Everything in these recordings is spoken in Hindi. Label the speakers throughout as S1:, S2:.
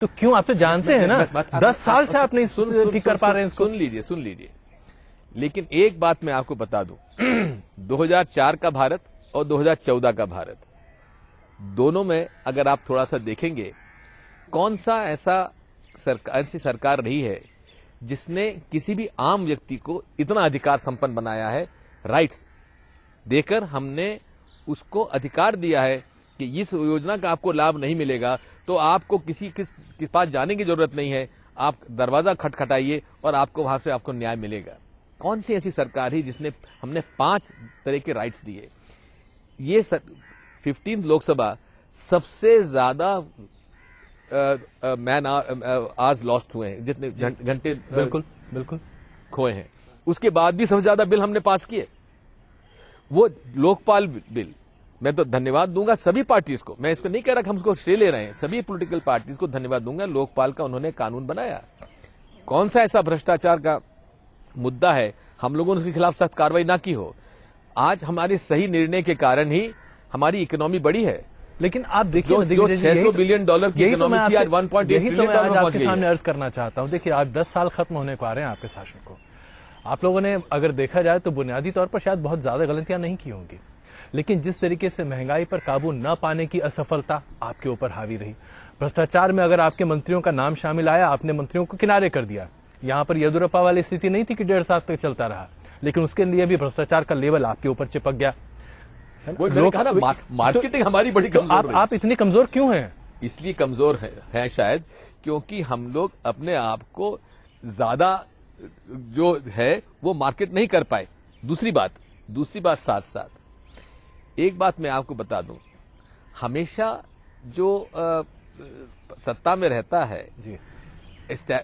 S1: तो क्यों? आप तो जानते हैं ना, 10 साल से आप नहीं ठीक कर पा रहे हैं इसको।
S2: सुन लीजिए, लेकिन एक बात मैं आपको बता दूं 2004 का भारत और 2014 का भारत, दोनों में अगर आप थोड़ा सा देखेंगे, कौन सा ऐसी सरकार रही है जिसने किसी भी आम व्यक्ति को इतना अधिकार संपन्न बनाया है। राइट्स देकर हमने उसको अधिकार दिया है कि इस योजना का आपको लाभ नहीं मिलेगा तो आपको किसी के पास जाने की जरूरत नहीं है, आप दरवाजा खटखटाइए और आपको वहां से आपको न्याय मिलेगा। कौन सी ऐसी सरकार है जिसने हमने 5 तरह के राइट्स दिए? ये 15 लोकसभा सबसे ज्यादा मैन आवर्स लॉस्ट हुए हैं, जितने घंटे
S1: बिल्कुल
S2: खोए हैं। उसके बाद भी सबसे ज्यादा बिल हमने पास किए, वो लोकपाल बिल। मैं तो धन्यवाद दूंगा सभी पार्टीज को, मैं इसको नहीं कह रहा कि हम उसको श्रेय ले रहे हैं, सभी पॉलिटिकल पार्टीज को धन्यवाद दूंगा। लोकपाल का उन्होंने कानून बनाया। कौन सा ऐसा भ्रष्टाचार का मुद्दा है हम लोगों ने उसके खिलाफ सख्त कार्रवाई ना की हो? आज हमारे सही निर्णय के कारण ही हमारी इकोनॉमी बढ़ी है।
S1: लेकिन आप देखिए,
S2: जो $600 बिलियन की इकोनॉमी थी, आज 1.8 ट्रिलियन डॉलर पहुंच गई।
S1: आपके सामने अर्ज करना चाहता हूं, देखिए आज 10 साल खत्म होने को आ रहे हैं आपके शासन को। आप लोगों ने अगर देखा जाए तो बुनियादी तौर पर शायद बहुत ज्यादा गलतियां नहीं की होंगी, लेकिन जिस तरीके से महंगाई पर काबू न पाने की असफलता आपके ऊपर हावी रही, भ्रष्टाचार में अगर आपके मंत्रियों का नाम शामिल आया, आपने मंत्रियों को किनारे कर दिया। यहां पर येदुरप्पा वाली स्थिति नहीं थी कि 1.5 साल तक चलता रहा, लेकिन उसके लिए भी भ्रष्टाचार का लेवल आपके ऊपर चिपक गया।
S2: मार्केटिंग हमारी बड़ी कमजोर है।
S1: आप इतनी कमजोर क्यों हैं?
S2: इसलिए कमजोर है शायद क्योंकि हम लोग अपने आप को ज्यादा जो है वो मार्केट नहीं कर पाए। दूसरी बात साथ साथ एक बात मैं आपको बता दूं, हमेशा जो सत्ता में रहता है
S1: जी,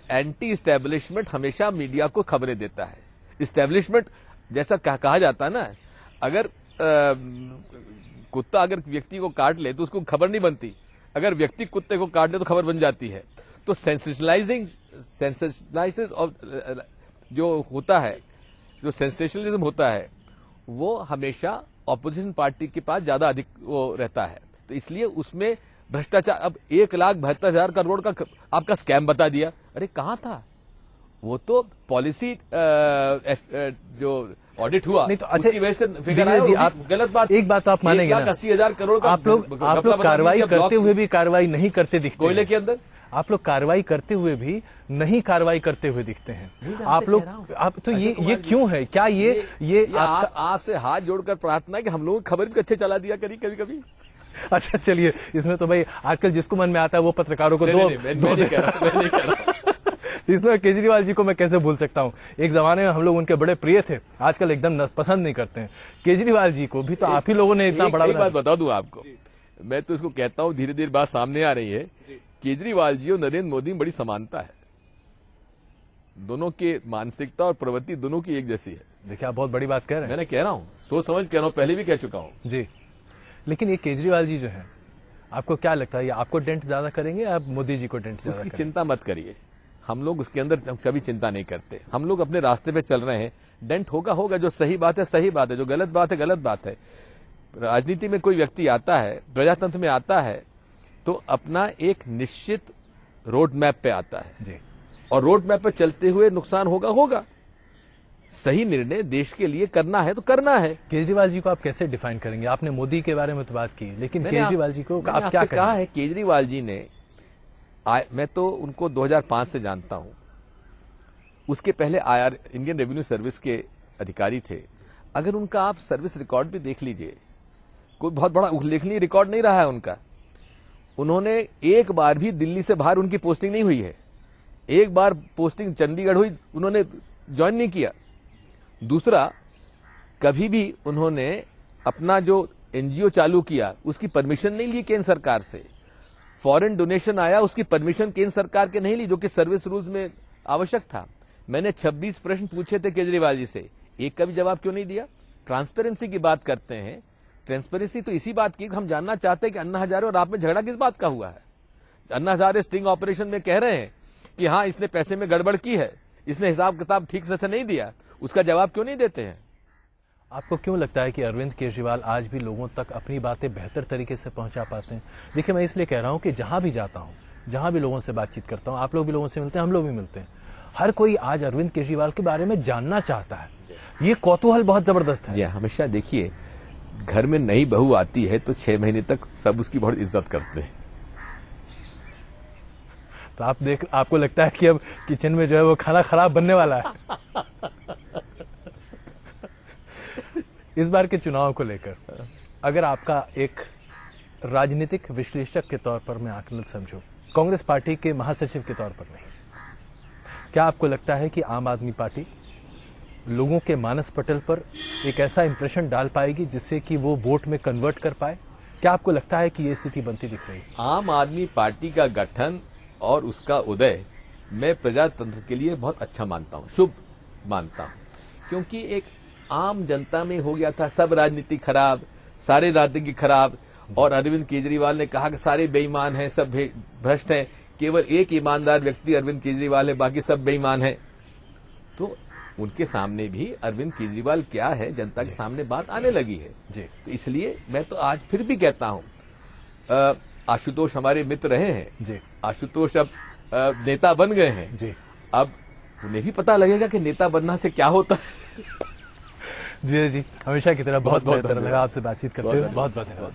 S2: एंटी इस्टेब्लिशमेंट हमेशा मीडिया को खबरें देता है। इस्टेब्लिशमेंट जैसा कहा जाता है ना, अगर कुत्ता अगर व्यक्ति को काट ले तो उसको खबर नहीं बनती, अगर व्यक्ति कुत्ते को काट ले तो खबर बन जाती है। तो सेंसेशनलाइज ऑफ जो होता है, जो सेंसेशनलिज्म होता है, वो हमेशा ऑपोजिशन पार्टी के पास ज्यादा अधिक वो रहता है। तो इसलिए उसमें भ्रष्टाचार, अब 1,72,000 करोड़ का आपका स्कैम बता दिया, अरे कहां था वो? तो पॉलिसी जो ऑडिट हुआ
S1: नहीं तो अच्छा,
S2: उसकी वजह से फिगर आया। आप गलत बात,
S1: एक बात आप मानेंगे ना,
S2: 1,80,000 करोड़ का
S1: आप लोग कार्रवाई करते हुए भी कार्रवाई नहीं करते दिखते
S2: कोयले के अंदर।
S1: आप लोग कार्रवाई करते हुए भी नहीं कार्रवाई करते हुए दिखते हैं आप लोग। आप तो ये क्यों है? क्या ये
S2: आपसे हाथ जोड़कर प्रार्थना है कि हम लोग खबर भी अच्छे चला दिया करी कभी कभी।
S1: अच्छा चलिए, इसमें तो भाई आजकल जिसको मन में आता है वो पत्रकारों को इसमें केजरीवाल जी को मैं कैसे भूल सकता हूं? एक जमाने में हम लोग उनके बड़े प्रिय थे, आजकल एकदम पसंद नहीं करते हैं। केजरीवाल जी को भी तो आप ही लोगों ने इतना बड़ा
S2: बात बता दूं आपको, मैं तो इसको कहता हूं, धीरे धीरे बात सामने आ रही है। केजरीवाल जी और नरेंद्र मोदी में बड़ी समानता है, दोनों की मानसिकता और प्रवृत्ति दोनों की एक जैसी है।
S1: देखिए आप बहुत बड़ी बात कह रहे हैं।
S2: मैंने कह रहा हूं, सोच समझ कह रहा हूं, पहले भी कह चुका हूं
S1: जी। लेकिन ये केजरीवाल जी जो है, आपको क्या लगता है, ये आपको डेंट ज्यादा करेंगे या आप मोदी जी को डेंट ज्यादा?
S2: उसकी चिंता मत करिए, हम लोग उसके अंदर कभी चिंता नहीं करते। हम लोग अपने रास्ते पे चल रहे हैं, डेंट होगा। जो सही बात है सही बात है, जो गलत बात है गलत बात है। राजनीति में कोई व्यक्ति आता है, प्रजातंत्र में आता है, तो अपना एक निश्चित रोड मैप पे आता है
S1: जी,
S2: और रोड मैप पे चलते हुए नुकसान होगा। सही निर्णय देश के लिए करना है तो करना है।
S1: केजरीवाल जी को आप कैसे डिफाइन करेंगे? आपने मोदी के बारे में तो बात की, लेकिन केजरीवाल जी को आप क्या
S2: कहा है? केजरीवाल जी ने, मैं तो उनको 2005 से जानता हूं, उसके पहले IR इंडियन रेवेन्यू सर्विस के अधिकारी थे। अगर उनका आप सर्विस रिकॉर्ड भी देख लीजिए, कोई बहुत बड़ा उल्लेखनीय रिकॉर्ड नहीं रहा है उनका। उन्होंने एक बार भी दिल्ली से बाहर उनकी पोस्टिंग नहीं हुई है, एक बार पोस्टिंग चंडीगढ़ हुई, उन्होंने ज्वाइन नहीं किया। दूसरा, कभी भी उन्होंने अपना जो NGO चालू किया उसकी परमिशन नहीं ली केंद्र सरकार से। फॉरेन डोनेशन आया, उसकी परमिशन केंद्र सरकार के नहीं ली, जो कि सर्विस रूल्स में आवश्यक था। मैंने 26 प्रश्न पूछे थे केजरीवाल जी से, एक का भी जवाब क्यों नहीं दिया? ट्रांसपेरेंसी की बात करते हैं, ट्रांसपेरेंसी तो इसी बात की, हम जानना चाहते हैं कि अन्ना हजारे और आप में झगड़ा किस बात का हुआ है। अन्ना हजारे स्टिंग ऑपरेशन में कह रहे हैं कि हां इसने पैसे में गड़बड़ की है, इसने हिसाब किताब ठीक से नहीं दिया, उसका जवाब क्यों नहीं देते हैं?
S1: आपको क्यों लगता है कि अरविंद केजरीवाल आज भी लोगों तक अपनी बातें बेहतर तरीके से पहुंचा पाते हैं? देखिए मैं इसलिए कह रहा हूं कि जहां भी जाता हूं जहां भी लोगों से बातचीत करता हूं, आप लोग भी लोगों से मिलते हैं, हम लोग भी मिलते हैं, हर कोई आज अरविंद केजरीवाल के बारे में जानना चाहता है। ये कौतूहल बहुत जबरदस्त है।
S2: जी, हमेशा देखिए, घर में नई बहू आती है तो 6 महीने तक सब उसकी बहुत इज्जत करते हैं।
S1: तो आपको लगता है कि अब किचन में जो है वो खाना खराब बनने वाला है? इस बार के चुनाव को लेकर अगर आपका एक राजनीतिक विश्लेषक के तौर पर मैं आकलन समझूं, कांग्रेस पार्टी के महासचिव के तौर पर नहीं, क्या आपको लगता है कि आम आदमी पार्टी लोगों के मानस पटल पर एक ऐसा इंप्रेशन डाल पाएगी जिससे कि वो वोट में कन्वर्ट कर पाए? क्या आपको लगता है कि ये स्थिति बनती दिख रही है?
S2: आम आदमी पार्टी का गठन और उसका उदय मैं प्रजातंत्र के लिए बहुत अच्छा मानता हूं, शुभ मानता हूं, क्योंकि एक आम जनता में हो गया था सब राजनीति खराब, सारे राजनीति खराब, और अरविंद केजरीवाल ने कहा कि सारे बेईमान हैं, सब भ्रष्ट हैं, केवल एक ईमानदार व्यक्ति अरविंद केजरीवाल है, बाकी सब बेईमान हैं। तो उनके सामने भी अरविंद केजरीवाल क्या है, जनता के सामने बात आने लगी है
S1: जी।
S2: तो इसलिए मैं तो आज फिर भी कहता हूं, आशुतोष हमारे मित्र रहे हैं
S1: जी।
S2: आशुतोष अब नेता बन गए हैं
S1: जी।
S2: अब उन्हें भी पता लगेगा कि नेता बनना से क्या होता है।
S1: जी जी, हमेशा की तरह बहुत बेहतर लगा आपसे बातचीत करते हुए। बहुत
S2: धन्यवाद।